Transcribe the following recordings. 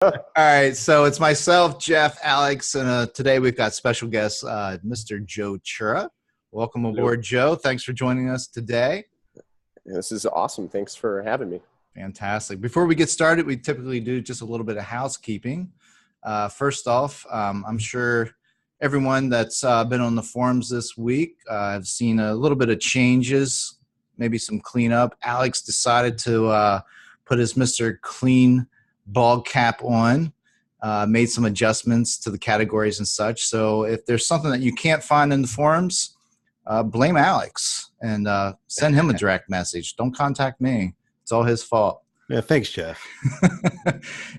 All right, so it's myself, Jeff, Alex, and today we've got special guest, Mr. Joe Chura. Welcome aboard, Joe. Thanks for joining us today. This is awesome. Thanks for having me. Fantastic. Before we get started, we typically do just a little bit of housekeeping. First off, I'm sure everyone that's been on the forums this week have seen a little bit of changes, maybe some cleanup. Alex decided to put his Mr. Clean ball cap on, made some adjustments to the categories and such. So if there's something that you can't find in the forums, blame Alex and send him a direct message. Don't contact me. It's all his fault. Yeah, thanks, Jeff.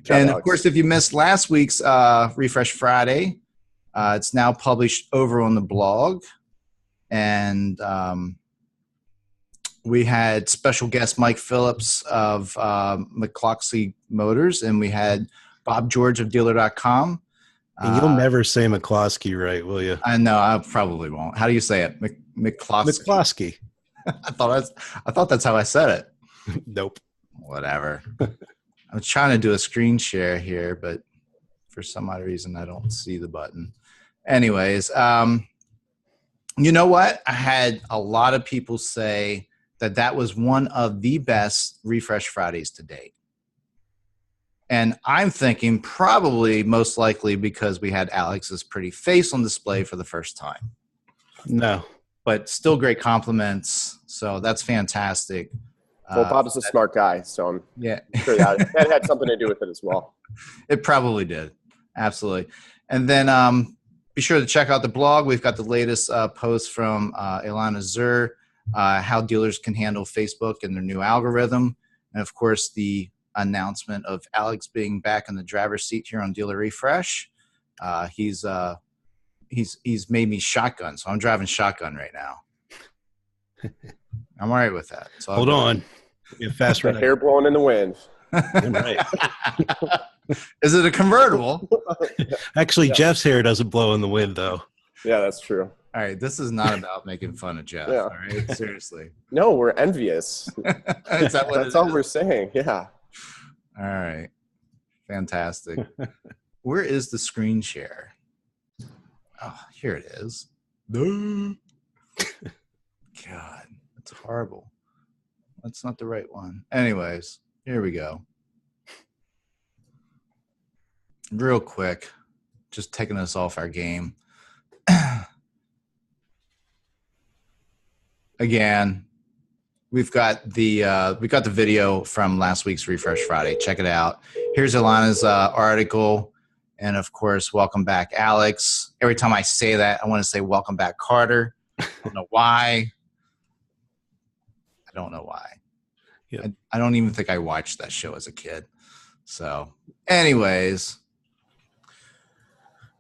And of course, if you missed last week's Refresh Friday, it's now published over on the blog. And we had special guest Mike Phillips of McCloskey Motors, and we had Bob George of Dealer.com. And you'll never say McCloskey right, will you? I know, I probably won't. How do you say it? McCloskey. McCloskey. I thought that's how I said it. Nope. Whatever. I'm trying to do a screen share here, but for some odd reason, I don't see the button. Anyways, you know what? I had a lot of people say that was one of the best Refresh Fridays to date. And I'm thinking probably most likely because we had Alex's pretty face on display for the first time. No. But still great compliments. So that's fantastic. Well, Bob is a smart guy, so I'm sure that had something to do with it as well. It probably did. Absolutely. And then be sure to check out the blog. We've got the latest post from Ilana Zur, how dealers can handle Facebook and their new algorithm. And, of course, the announcement of Alex being back in the driver's seat here on Dealer Refresh. He's made me shotgun, so I'm driving shotgun right now. I'm all right with that. So hold on. You're fast right. Hair blowing in the wind. Right. Is it a convertible? Actually, yeah. Jeff's hair doesn't blow in the wind, though. Yeah, that's true. All right, this is not about making fun of Jeff. Yeah. All right, seriously. No, we're envious. Is that what that's all we're saying? Yeah. All right. Fantastic. Where is the screen share? Oh, here it is. God, that's horrible. That's not the right one. Anyways, here we go. Real quick, just taking us off our game. Again, we've got the video from last week's Refresh Friday. Check it out. Here's Ilana's article, and of course, welcome back, Alex. Every time I say that, I want to say welcome back, Carter. I don't know why. I don't know why. Yep. I don't even think I watched that show as a kid. So, anyways,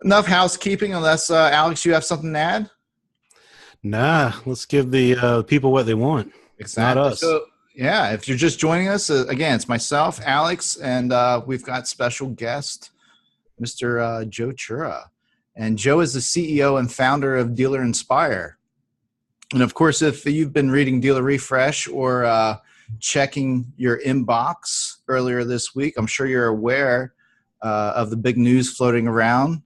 enough housekeeping. Unless Alex, you have something to add? Nah, let's give the people what they want. Exactly. Not us. So, yeah, if you're just joining us, again, it's myself, Alex, and we've got special guest, Mr. Joe Chura. And Joe is the CEO and founder of Dealer Inspire. And, of course, if you've been reading Dealer Refresh or checking your inbox earlier this week, I'm sure you're aware of the big news floating around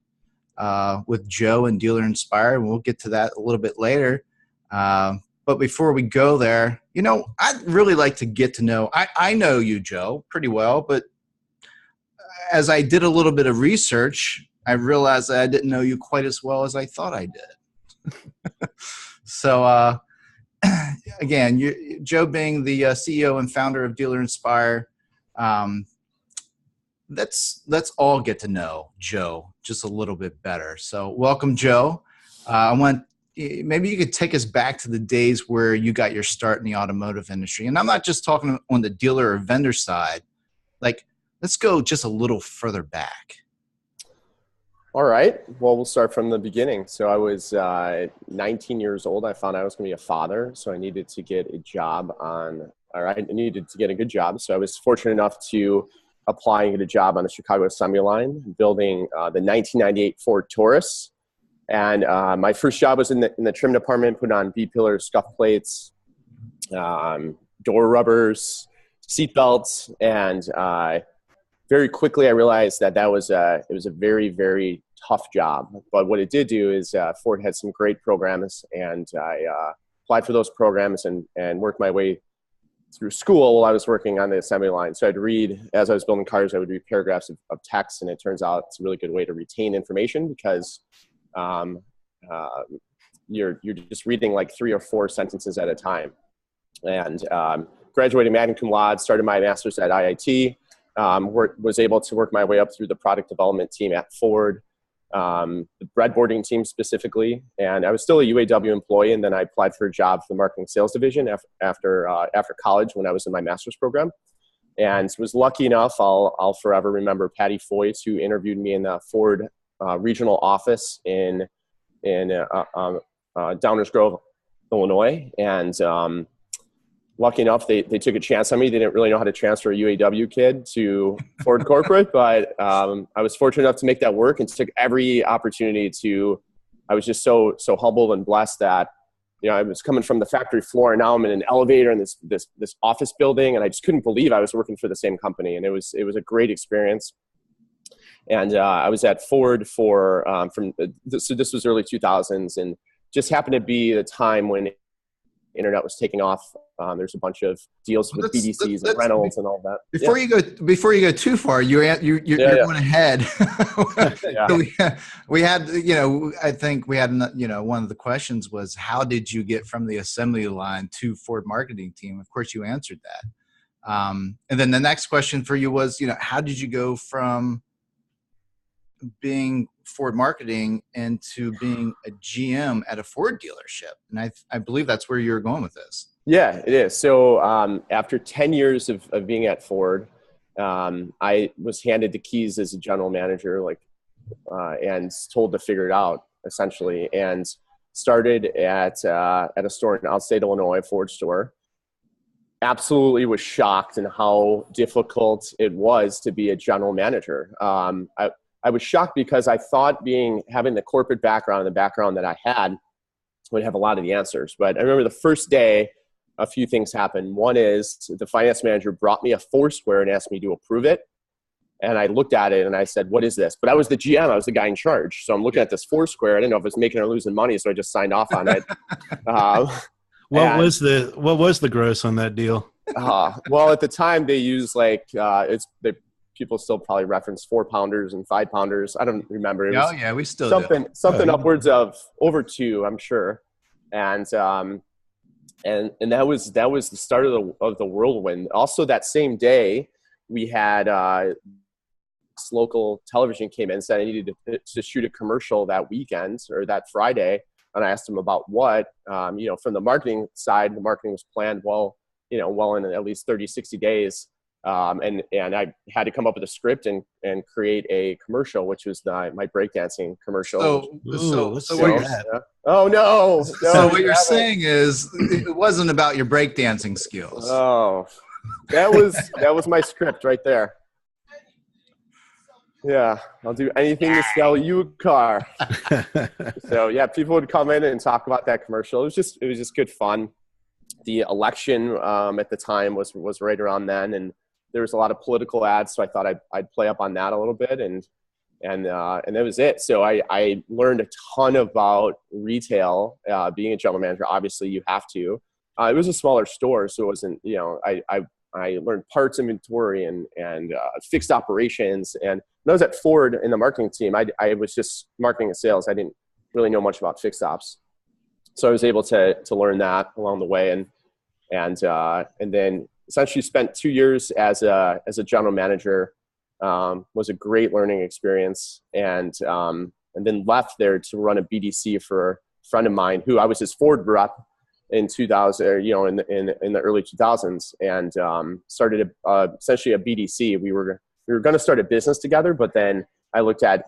with Joe and Dealer Inspire, and we'll get to that a little bit later. But before we go there, you know, I'd really like to get to know, I know you, Joe, pretty well, but as I did a little bit of research, I realized that I didn't know you quite as well as I thought I did. So, again, Joe being the CEO and founder of Dealer Inspire, let's all get to know Joe just a little bit better. So welcome, Joe. Maybe you could take us back to the days where you got your start in the automotive industry. And I'm not just talking on the dealer or vendor side. Like, let's go just a little further back. All right. Well, we'll start from the beginning. So I was 19 years old. I found I was going to be a father. So I needed to get a job I needed to get a good job. So I was fortunate enough to apply and get a job on the Chicago Assembly Line, building the 1998 Ford Taurus. And my first job was in the trim department, put on B-pillars, scuff plates, door rubbers, seat belts, and very quickly I realized that it was a very, very tough job. But what it did do is Ford had some great programs, and I applied for those programs and worked my way through school while I was working on the assembly line. So I'd read, as I was building cars, I would read paragraphs of text, and it turns out it's a really good way to retain information because you're just reading like 3 or 4 sentences at a time. And graduated magna cum laude, started my master's at IIT, was able to work my way up through the product development team at Ford, the breadboarding team specifically. And I was still a UAW employee, and then I applied for a job for the marketing sales division after college when I was in my master's program. And was lucky enough, I'll forever remember Patty Foyt, who interviewed me in the Ford regional office in Downers Grove, Illinois. And lucky enough, they took a chance on me. They didn't really know how to transfer a UAW kid to Ford corporate, but I was fortunate enough to make that work and took every opportunity to. I was just so humbled and blessed that, you know, I was coming from the factory floor, and now I'm in an elevator in this office building, and I just couldn't believe I was working for the same company, and it was a great experience. And I was at Ford for so this was early 2000s, and just happened to be the time when internet was taking off. There's a bunch of deals with BDCs and Reynolds and all that. Before you go too far, you're going ahead. So we had, you know, I think we had, you know, one of the questions was, how did you get from the assembly line to Ford marketing team? Of course, you answered that. And then the next question for you was, you know, how did you go from being Ford marketing into being a GM at a Ford dealership? And I believe that's where you're going with this. Yeah, it is. So after 10 years of being at Ford, I was handed the keys as a general manager, and told to figure it out essentially, and started at a store in outstate Illinois, a Ford store. Absolutely was shocked in how difficult it was to be a general manager. I was shocked because I thought having the corporate background, the background that I had, would have a lot of the answers. But I remember the first day, a few things happened. One is the finance manager brought me a Foursquare and asked me to approve it. And I looked at it and I said, "What is this?" But I was the GM. I was the guy in charge. So I'm looking at this Foursquare. I didn't know if it was making or losing money, so I just signed off on it. What was the gross on that deal? Well, at the time they used people still probably reference 4-pounders and 5-pounders. I don't remember. It was we still something upwards of over 2, I'm sure. And that was the start of the whirlwind. Also, that same day, we had local television came in and said I needed to shoot a commercial that weekend or that Friday, and I asked them about what. From the marketing side, the marketing was planned well in at least 30, 60 days. And I had to come up with a script and create a commercial, which was my breakdancing commercial. Oh no! So what you're saying is it wasn't about your breakdancing skills. Oh, that was my script right there. Yeah, I'll do anything to sell you a car. So yeah, people would come in and talk about that commercial. It was just good fun. The election at the time was right around then, and there was a lot of political ads, so I thought I'd play up on that a little bit, and that was it. So I learned a ton about retail. Being a general manager, obviously you have to. It was a smaller store, so it wasn't. I learned parts inventory and fixed operations. And when I was at Ford in the marketing team, I was just marketing and sales. I didn't really know much about fixed ops, so I was able to learn that along the way, and then essentially spent 2 years as a general manager. Was a great learning experience, and then left there to run a BDC for a friend of mine who I was his Ford rep in 2000, in the early 2000s, and started essentially a BDC. We were going to start a business together, but then I looked at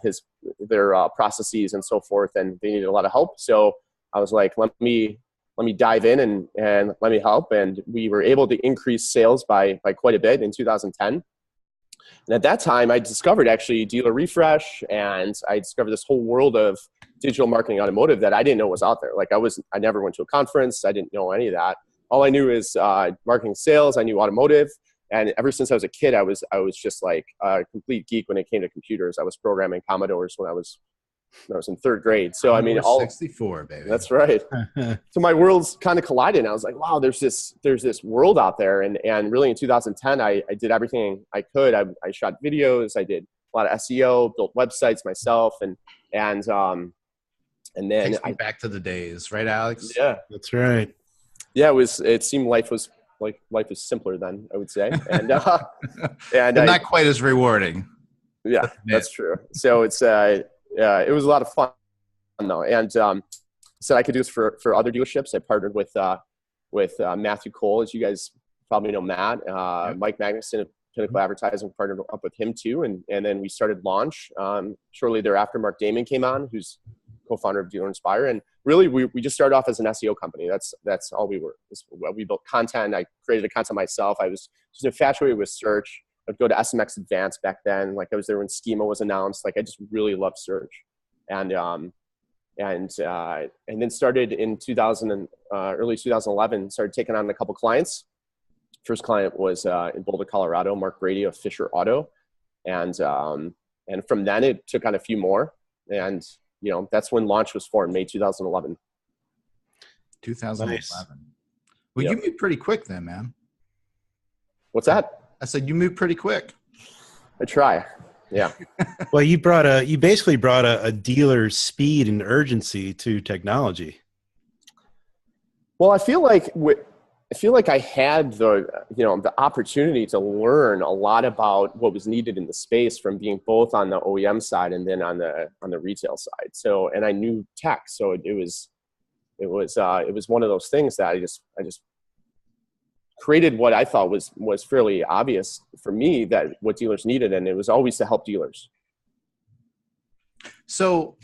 their processes and so forth, and they needed a lot of help. So I was like, let me dive in and let me help. And we were able to increase sales by quite a bit in 2010. And at that time, I discovered actually DealerRefresh, and I discovered this whole world of digital marketing automotive that I didn't know was out there. I never went to a conference. I didn't know any of that. All I knew is marketing sales. I knew automotive. And ever since I was a kid, I was just like a complete geek when it came to computers. I was programming Commodores when I was in third grade. So I mean, 64, baby. That's right. So my worlds kind of collided, and I was like, wow, there's this world out there. And really in 2010, I did everything I could. I shot videos. I did a lot of SEO, built websites myself, and then takes me back to the days, right, Alex? Yeah, that's right. Yeah, it seemed life was simpler then, I would say, and not quite as rewarding. Yeah, that's true. So it was a lot of fun though, and so I could do this for other dealerships. I partnered with Matthew Cole, as you guys probably know Matt, Mike Magnuson of Pinnacle Advertising, partnered up with him too, and then we started Launch. Shortly thereafter, Mark Damon came on, who's co-founder of Dealer Inspire, and really we just started off as an SEO company. That's all we were. We built content. I created the content myself. I was just infatuated with search. I'd go to SMX Advanced back then. Like, I was there when Schema was announced. Like, I just really loved search, and then started in early 2011. Started taking on a couple clients. First client was in Boulder, Colorado, Mark Brady of Fisher Auto, and from then it took on a few more, and that's when Launch was formed, May 2011. 2011. Nice. Well, Yep. you moved pretty quick then, man. What's that? I said you moved pretty quick. I try. Yeah. Well, you basically brought a dealer's speed and urgency to technology. Well, I feel like I had the opportunity to learn a lot about what was needed in the space from being both on the OEM side and then on the retail side. So, and I knew tech, so it was one of those things that I just created what I thought was fairly obvious for me, that what dealers needed, and it was always to help dealers. So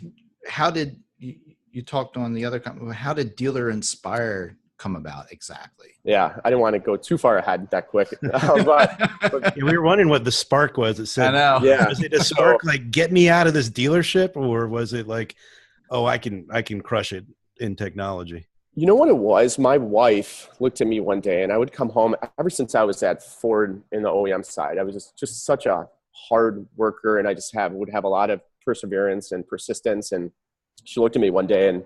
how did you talked on the other company, how did Dealer Inspire come about exactly? Yeah, I didn't want to go too far ahead that quick. but Yeah, we were wondering what the spark was. It said, I know. Yeah. Was it a spark like, get me out of this dealership, or was it like, oh, I can crush it in technology? You know what it was? My wife looked at me one day, and I would come home. Ever since I was at Ford in the OEM side, I was just such a hard worker, and I just would have a lot of perseverance and persistence. And she looked at me one day and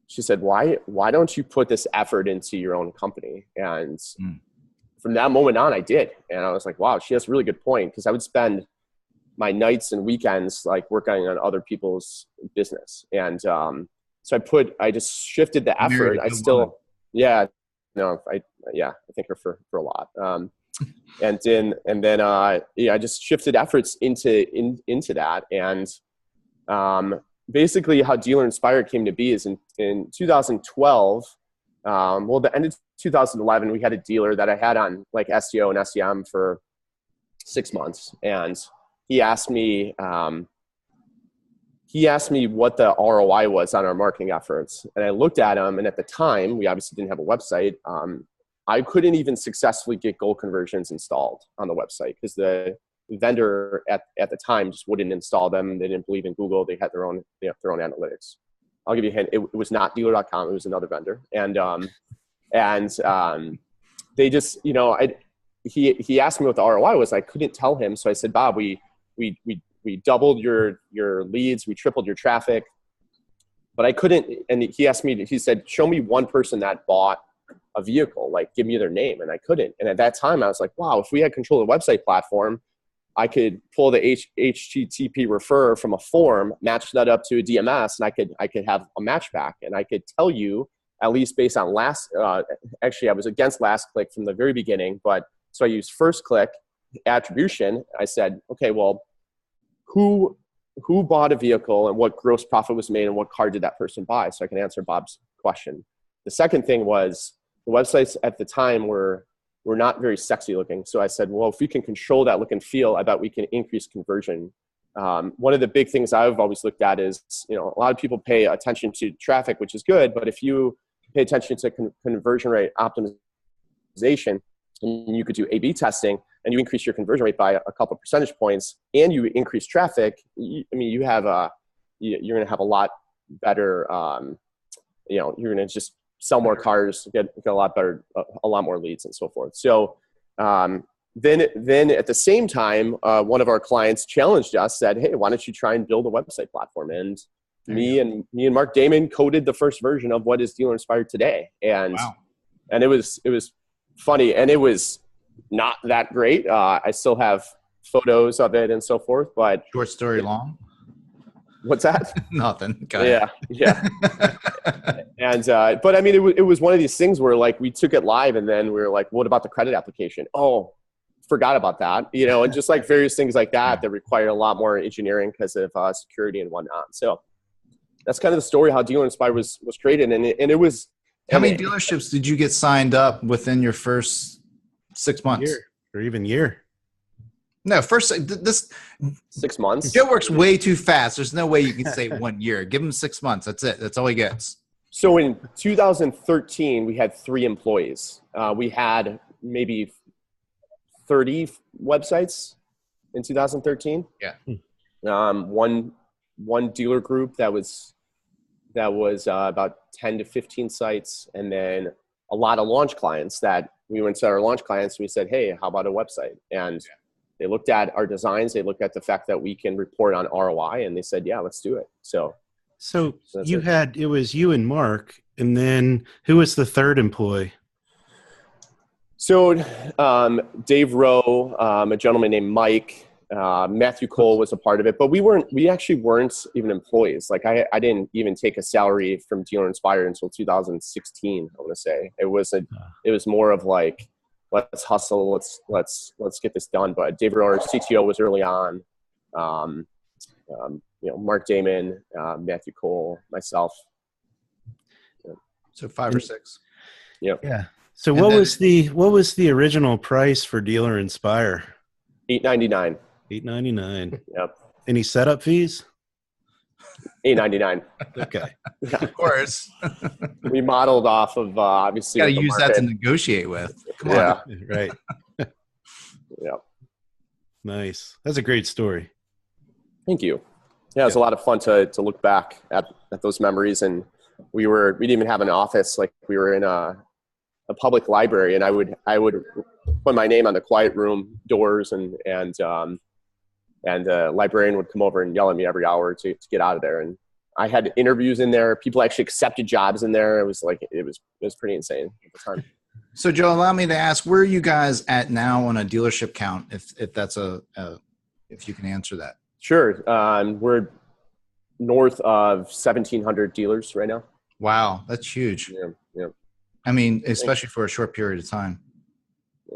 she said, why don't you put this effort into your own company? And from that moment on, I did. And I was like, wow, she has a really good point, because I would spend my nights and weekends like working on other people's business. And so I just shifted the effort. I thank her for a lot. And then I just shifted efforts into that. And basically how Dealer Inspire came to be is in 2012, the end of 2011, we had a dealer that I had on like SEO and SEM for 6 months. And he asked me what the ROI was on our marketing efforts. And I looked at him, and at the time, we obviously didn't have a website. I couldn't even successfully get goal conversions installed on the website, because the vendor at the time just wouldn't install them. They didn't believe in Google. They had their own analytics. I'll give you a hint. It was not dealer.com. It was another vendor. And they just, he asked me what the ROI was. I couldn't tell him. So I said, Bob, we doubled your leads. We tripled your traffic, but I couldn't. And he said, show me one person that bought a vehicle, like give me their name. And I couldn't. And at that time I was like, wow, if we had control of the website platform, I could pull the HTTP refer from a form, match that up to a DMS, and I could have a match back. And I could tell you, at least based on actually I was against last click from the very beginning, but so I used first click attribution. I said, okay, well, who bought a vehicle and what gross profit was made and what car did that person buy? So I can answer Bob's question. The second thing was the websites at the time were not very sexy looking. So I said, well, if we can control that look and feel, I bet we can increase conversion. One of the big things I've always looked at is, a lot of people pay attention to traffic, which is good, but if you pay attention to conversion rate optimization, and you could do A/B testing, and you increase your conversion rate by a couple percentage points, and you increase traffic, you're going to have a lot better. You're going to just sell more cars, get a lot better, a lot more leads, and so forth. So then at the same time, one of our clients challenged us, said, "Hey, why don't you try and build a website platform?" And me and Mark Damon coded the first version of what is Dealer Inspired today. And it was funny, and it was not that great. I still have photos of it and so forth, but short story long. What's that? Nothing. Yeah. And but I mean, it was one of these things where like we took it live, and then we were like, "What about the credit application?" Oh, forgot about that. And just like various things like that that require a lot more engineering because of security and whatnot. So that's kind of the story how Dealer Inspired was created, and it was. How many dealerships did you get signed up within your first 6 months? Or even year? No, this 6 months. Joe works way too fast. There's no way you can say 1 year. Give him 6 months. That's it. That's all he gets. So in 2013, we had 3 employees. We had maybe 30 websites in 2013. Yeah. One dealer group that was about 10 to 15 sites, and then a lot of launch clients that we went to our launch clients. And we said, "Hey, how about a website?" And they looked at our designs. They looked at the fact that we can report on ROI, and they said, "Yeah, let's do it." So it was you and Mark, and then who was the third employee? So Dave Rowe, a gentleman named Mike, Matthew Cole was a part of it, but we actually weren't even employees. Like I didn't even take a salary from Dealer Inspired until 2016. I want to say it was more of like, let's hustle, let's get this done. But Dave Rowe, our CTO, was early on. Mark Damon, Matthew Cole, myself. So 5 or 6. Yeah. So what was the original price for Dealer Inspire? $8.99. $8.99. Yep. Any setup fees? $8.99. Okay. Of course. We modeled off of obviously. Got to use that to negotiate with. Come on. Right. Yeah. Nice. That's a great story. Thank you. Yeah, it was a lot of fun to look back at those memories, and we didn't even have an office. Like we were in a public library, and I would put my name on the quiet room doors, and the librarian would come over and yell at me every hour to get out of there. And I had interviews in there. People actually accepted jobs in there. It was pretty insane at the time. So Joe, allow me to ask, where are you guys at now on a dealership count? If that's if you can answer that. Sure. We're north of 1,700 dealers right now. Wow. That's huge. Yeah. I mean, especially for a short period of time.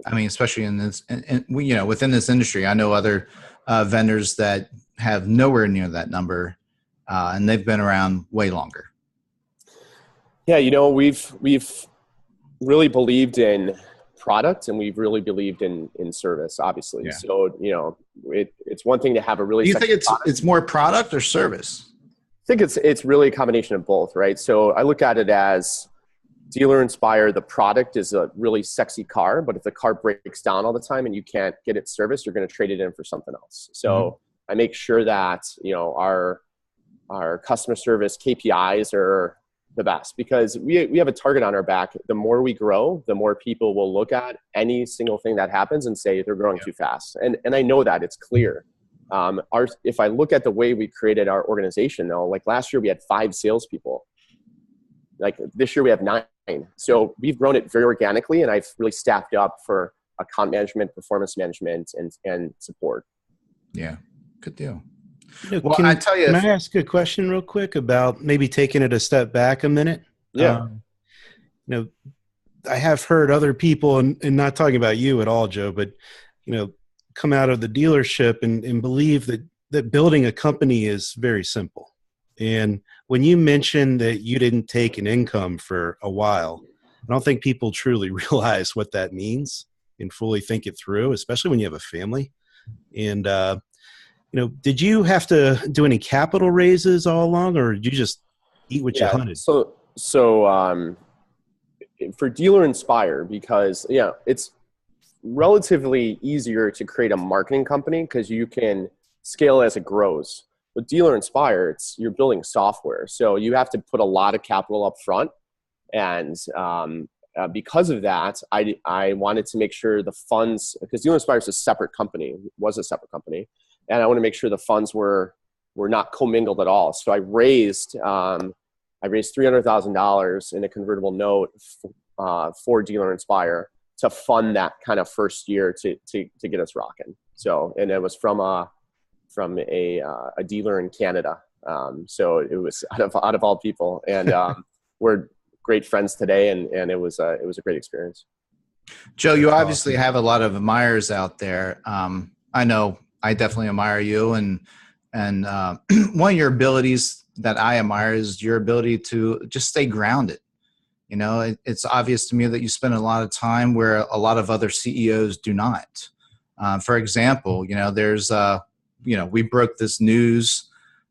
I mean, especially in this, and within this industry, I know other vendors that have nowhere near that number, and they've been around way longer. Yeah, we've really believed in product, and we've really believed in service, obviously. Yeah. So it's one thing to have a really. Do you think it's more product or service? I think it's really a combination of both, right? So I look at it as Dealer Inspire, the product is a really sexy car, but if the car breaks down all the time and you can't get it serviced, you're going to trade it in for something else. So I make sure that, our customer service KPIs are the best, because we have a target on our back. The more we grow, the more people will look at any single thing that happens and say they're growing too fast. And I know that it's clear. If I look at the way we created our organization though, like last year we had 5 salespeople. Like this year we have 9. So we've grown it very organically, and I've really staffed up for account management, performance management, and support. Yeah, good deal. Well, can I ask a question real quick about maybe taking it a step back a minute? Yeah. I have heard other people, and not talking about you at all, Joe, but come out of the dealership and believe that building a company is very simple. And when you mentioned that you didn't take an income for a while, I don't think people truly realize what that means and fully think it through, especially when you have a family. And, did you have to do any capital raises all along, or did you just eat what you hunted? So for Dealer Inspire, because, it's relatively easier to create a marketing company because you can scale as it grows. With Dealer Inspire, you're building software, so you have to put a lot of capital up front, and because of that, I wanted to make sure the funds, because Dealer Inspire is a separate company, was a separate company, and I want to make sure the funds were not commingled at all. So I raised $300,000 in a convertible note for Dealer Inspire to fund that kind of first year to get us rocking. So, and it was from a dealer in Canada. So it was out of all people, and we're great friends today, and it was a great experience. Joe, you obviously have a lot of admirers out there. I know I definitely admire you, and one of your abilities that I admire is your ability to just stay grounded. You know, it's obvious to me that you spend a lot of time where a lot of other CEOs do not. For example, you know, there's, we broke this news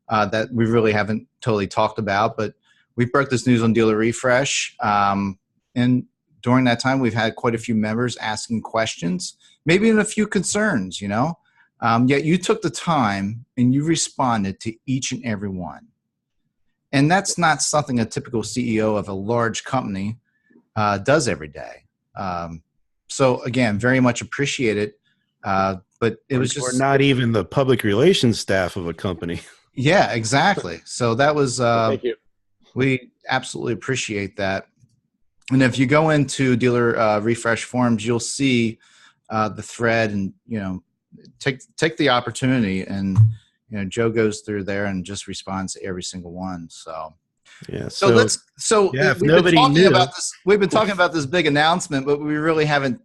that we really haven't totally talked about, but we broke this news on DealerRefresh. And during that time, we've had quite a few members asking questions, maybe even a few concerns, you know. Yet you took the time and you responded to each and every one. And that's not something a typical CEO of a large company does every day. So again, very much appreciate it. But it was just, or not even the public relations staff of a company. Yeah, exactly. So that was, thank you. We absolutely appreciate that. And if you go into Dealer Refresh forums, you'll see the thread, and, you know, take the opportunity, and, you know, Joe goes through there and just responds to every single one. So, yeah. We've been talking about this big announcement, but we really haven't,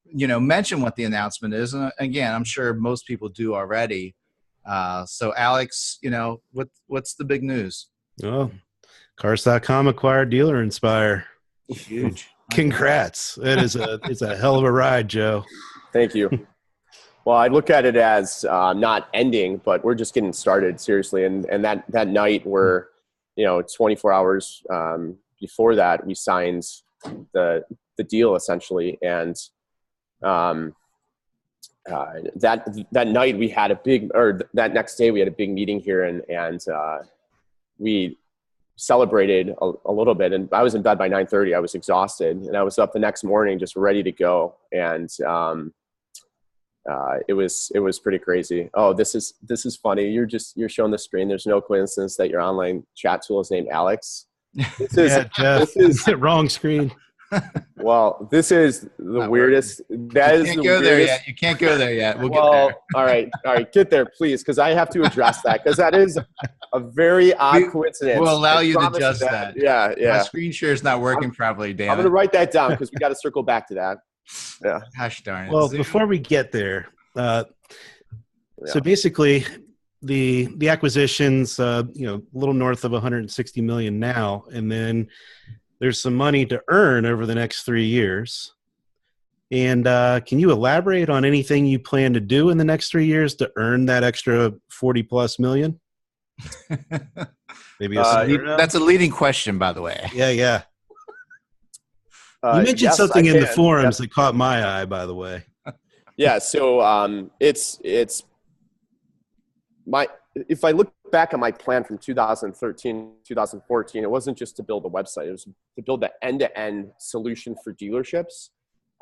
you know, mentioned what the announcement is. And again, I'm sure most people do already. So Alex, you know, what's the big news? Oh, Cars.com acquired Dealer Inspire. Huge. Congrats. It's a hell of a ride, Joe. Thank you. Well, I look at it as not ending, but we're just getting started, seriously. And that night, we're, you know, 24 hours before that, we signed the deal, essentially. And that night we had that next day we had a big meeting here, and we celebrated a little bit. And I was in bed by 9:30. I was exhausted, and I was up the next morning just ready to go. And it was pretty crazy. Oh, this is funny. You're showing the screen. There's no coincidence that your online chat tool is named Alex. This is wrong screen. Well, this is the weirdest. That is the weirdest. You can't go there yet. We'll get there. All right, get there, please, because I have to address that, because that is a very odd coincidence. We'll allow you to adjust that. Yeah. My screen share is not working properly, Dan. I'm going to write that down, because we got to circle back to that. Yeah. Gosh darn it. Well, before we get there, so basically the acquisition's a little north of 160 million now, and then there's some money to earn over the next 3 years. And can you elaborate on anything you plan to do in the next 3 years to earn that extra 40 plus million? Maybe that's a leading question, by the way. Yeah. You mentioned something in the forums that caught my eye, by the way. Yeah. So if I look back at my plan from 2013, 2014, it wasn't just to build a website. It was to build the end-to-end solution for dealerships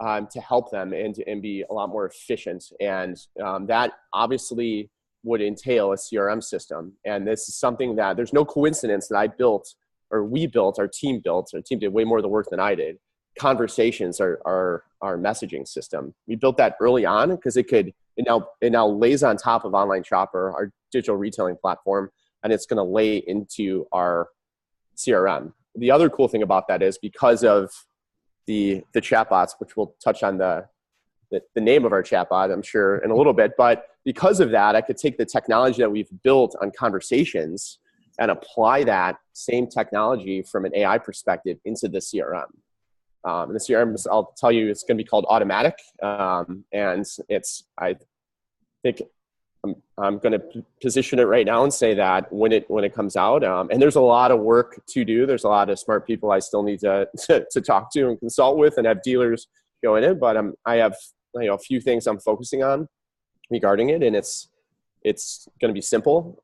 to help them and be a lot more efficient. And that obviously would entail a CRM system. And this is something that there's no coincidence that our team did way more of the work than I did. Conversations are our messaging system. We built that early on because it now lays on top of Online Shopper, our digital retailing platform, and it's going to lay into our CRM. The other cool thing about that is because of the chatbots, which we'll touch on the name of our chatbot, I'm sure, in a little bit, but because of that, I could take the technology that we've built on conversations and apply that same technology from an AI perspective into the CRM. And the CRM, I'll tell you, it's going to be called Automatic. And I think I'm going to position it right now and say that when it comes out, and there's a lot of work to do. There's a lot of smart people I still need to talk to and consult with and have dealers go in it. But I have a few things I'm focusing on regarding it, and it's going to be simple,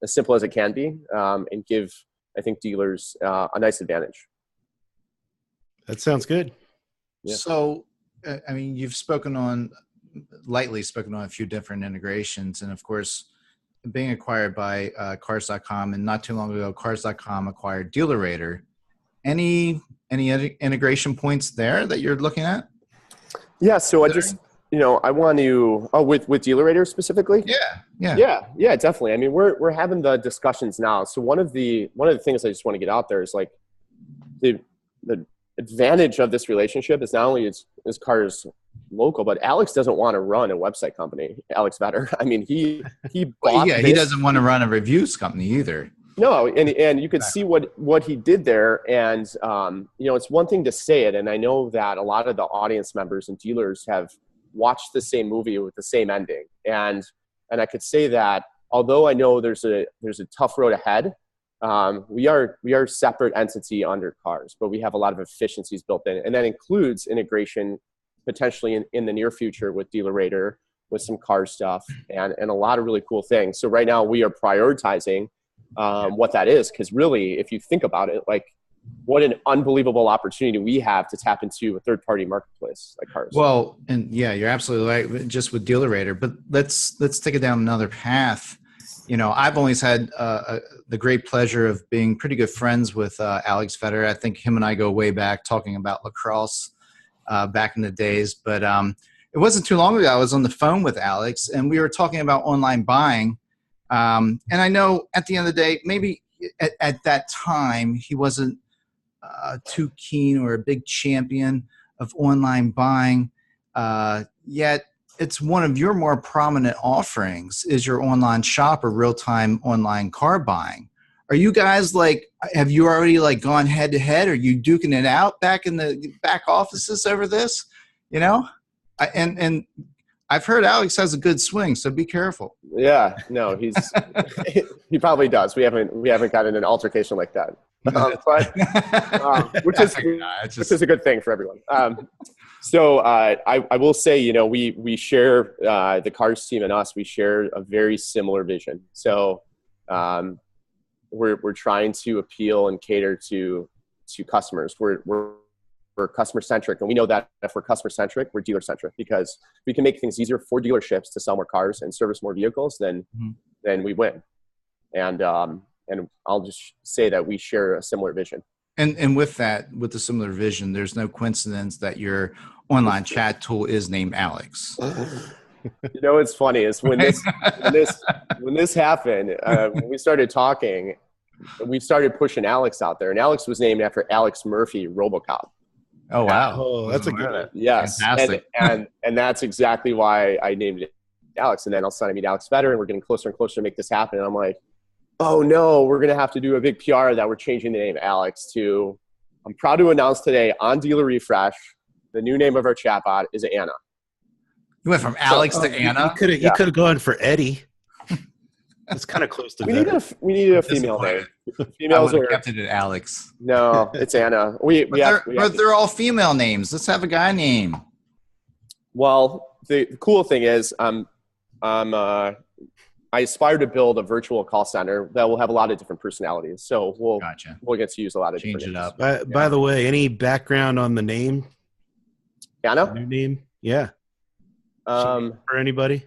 as simple as it can be, and give, I think, dealers a nice advantage. That sounds good. Yeah. So, I mean, you've lightly spoken on a few different integrations, and of course, being acquired by Cars.com, and not too long ago, Cars.com acquired DealerRater. Any integration points there that you're looking at? Yeah. So I want to, with DealerRater specifically. Yeah, definitely. I mean, we're having the discussions now. So one of the things I just want to get out there is like the advantage of this relationship is not only is Cars local, but Alex doesn't want to run a website company. Alex Vetter. I mean, he bought he doesn't want to run a reviews company either. No, and you could see what he did there, and it's one thing to say it, and I know that a lot of the audience members and dealers have watched the same movie with the same ending, and I could say that although I know there's a tough road ahead, we are separate entity under Cars, but we have a lot of efficiencies built in, and that includes integration potentially in the near future with DealerRater, with some car stuff, and a lot of really cool things. So right now we are prioritizing what that is, because really, if you think about it, like what an unbelievable opportunity we have to tap into a third-party marketplace like Cars. Well, and yeah, you're absolutely right. Just with DealerRater, but let's take it down another path. I've always had the great pleasure of being pretty good friends with Alex Vetter. I think him and I go way back, talking about lacrosse back in the days. But it wasn't too long ago, I was on the phone with Alex, and we were talking about online buying. And I know at the end of the day, maybe at that time, he wasn't too keen or a big champion of online buying. Yet it's one of your more prominent offerings is your online shop or real-time online car buying. Are you guys have you already gone head to head? Are you duking it out back in the back offices over this? And I've heard Alex has a good swing, so be careful. Yeah, no, he probably does. We haven't gotten an altercation like that, which is a good thing for everyone. So I will say, we share the Cars team and us. We share a very similar vision. So we're trying to appeal and cater to customers. We're customer centric, and we know that if we're customer centric, we're dealer centric, because we can make things easier for dealerships to sell more cars and service more vehicles. Then we win. And I'll just say that we share a similar vision. And with the similar vision, there's no coincidence that your online chat tool is named Alex. It's funny is when this happened, when we started talking, we started pushing Alex out there, and Alex was named after Alex Murphy, RoboCop. Oh wow! Oh, that's a good one. Yes, and that's exactly why I named it Alex. And then all of a sudden I meet Alex Vetter, and we're getting closer and closer to make this happen. And I'm like, oh no, we're gonna have to do a big PR that we're changing the name Alex to. I'm proud to announce today on DealerRefresh, the new name of our chatbot is Anna. You went from Alex to Anna. You could have gone for Eddie. It's kind of close to that. We needed a female name. Females are kept it at Alex. No, it's Anna. They're all female names. Let's have a guy name. Well, the cool thing is, I aspire to build a virtual call center that will have a lot of different personalities. So we'll get to use a lot of change different it up. By the way, any background on the name? Anna? New name? Yeah. For anybody?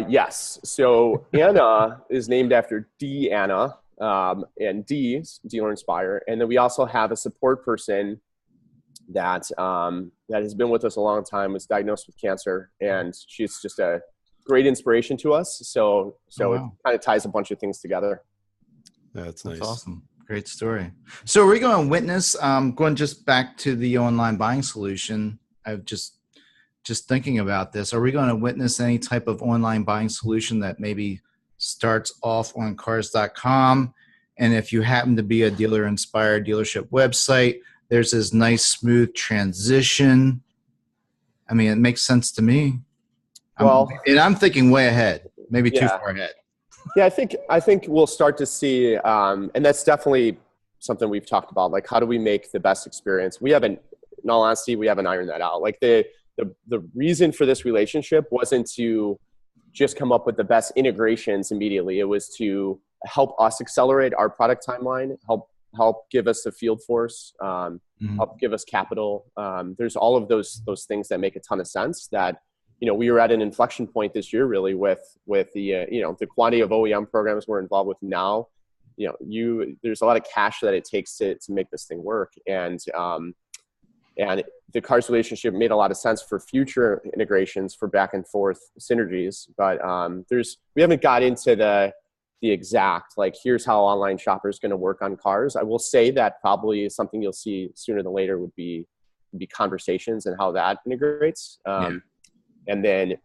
Yes. So Anna is named after Anna, and D, Dealer Inspire. And then we also have a support person that has been with us a long time, was diagnosed with cancer, and she's just a great inspiration to us. So It kind of ties a bunch of things together. That's nice. That's awesome. Great story. So are we going to witness, going just back to the online buying solution, I've just thinking about this, are we going to witness any type of online buying solution that maybe starts off on cars.com? And if you happen to be a dealer-inspired dealership website, there's this nice, smooth transition. I mean, it makes sense to me. I'm thinking way ahead, maybe too far ahead. Yeah, I think we'll start to see, and that's definitely something we've talked about, like how do we make the best experience? In all honesty, we haven't ironed that out. Like the reason for this relationship wasn't to just come up with the best integrations immediately. It was to help us accelerate our product timeline, help give us the field force, help give us capital. There's all of those things that make a ton of sense that, we were at an inflection point this year really with the, the quantity of OEM programs we're involved with now. There's a lot of cash that it takes to make this thing work. And the Cars relationship made a lot of sense for future integrations for back and forth synergies. But we haven't got into the exact, like, here's how online shopper is going to work on cars. I will say that probably something you'll see sooner than later would be conversations and how that integrates. And then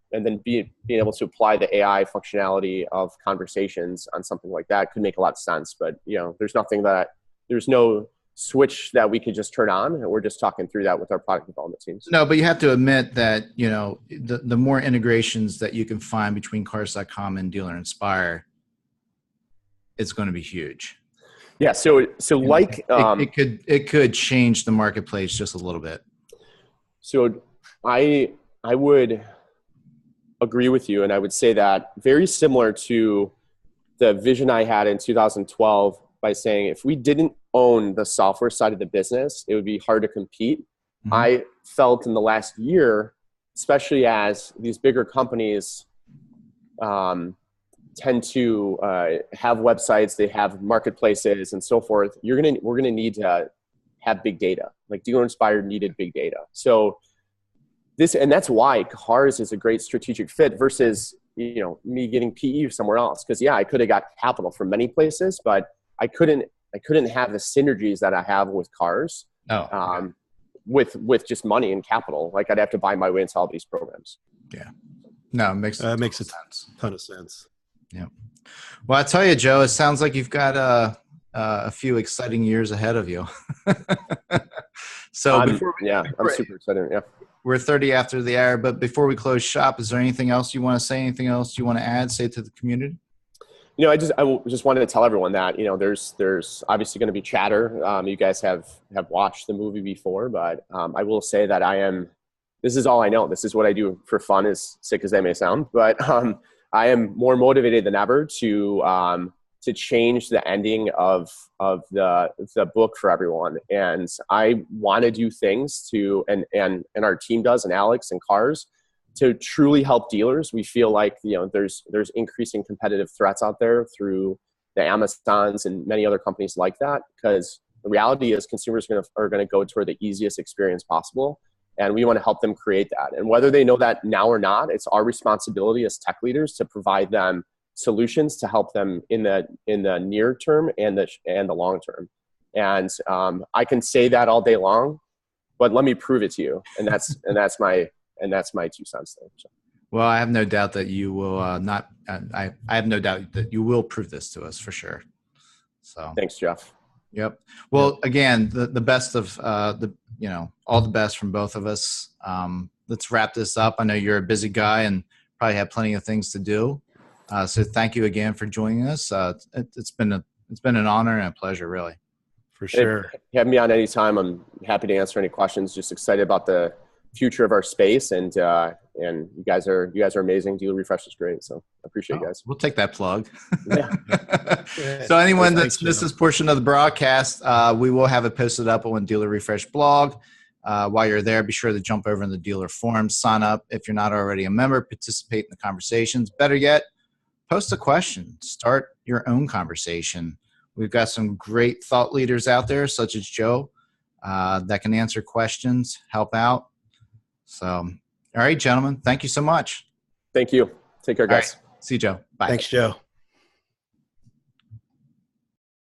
being able to apply the AI functionality of conversations on something like that could make a lot of sense. But, there's no switch that we could just turn on. And we're just talking through that with our product development teams. No, but you have to admit that, the more integrations that you can find between Cars.com and Dealer Inspire, it's going to be huge. Yeah. So like, it could change the marketplace just a little bit. So I would agree with you. And I would say that very similar to the vision I had in 2012 by saying, if we didn't own the software side of the business, it would be hard to compete. Mm-hmm. I felt in the last year, especially as these bigger companies tend to have websites, they have marketplaces and so forth, we're going to need to have big data. Like Dealer Inspire needed big data. So that's why Cars is a great strategic fit versus, me getting PE somewhere else. Cause I could have got capital from many places, but I couldn't have the synergies that I have with Cars. With just money and capital. Like I'd have to buy my way into all these programs. Yeah. No, it makes a sense. Ton of sense. Yeah. Well, I tell you, Joe, it sounds like you've got a few exciting years ahead of you. So I'm super excited. Yeah. We're 30 after the hour, but before we close shop, is there anything else you want to say? Anything else you want to add? Say to the community? I just wanted to tell everyone that, there's obviously going to be chatter. You guys have watched the movie before, but I will say that this is all I know. This is what I do for fun, as sick as that may sound, but I am more motivated than ever to change the ending of the book for everyone. And I want to do things and our team does, and Alex and Cars, to truly help dealers. We feel like, there's increasing competitive threats out there through the Amazons and many other companies like that, because the reality is consumers are going to go toward the easiest experience possible. And we want to help them create that. And whether they know that now or not, it's our responsibility as tech leaders to provide them solutions to help them in the near term and the long term. And I can say that all day long, but let me prove it to you. And that's my 2 cents there. So. Well, I have no doubt that you will I have no doubt that you will prove this to us for sure. So thanks, Jeff. Yep. Well, again, the best of all the best from both of us. Let's wrap this up. I know you're a busy guy and probably have plenty of things to do. So thank you again for joining us. It's been an honor and a pleasure, really. For sure. Have me on anytime. I'm happy to answer any questions. Just excited about the future of our space, and you guys are amazing. DealerRefresh is great, so I appreciate you guys. We'll take that plug. Yeah. So anyone that's missed this portion of the broadcast, we will have it posted up on DealerRefresh blog. While you're there, be sure to jump over in the dealer forums, sign up if you're not already a member, participate in the conversations. Better yet, post a question, start your own conversation. We've got some great thought leaders out there, such as Joe, that can answer questions, help out. So, all right, gentlemen, thank you so much. Thank you. Take care, guys. Right. See you, Joe. Bye. Thanks, Joe.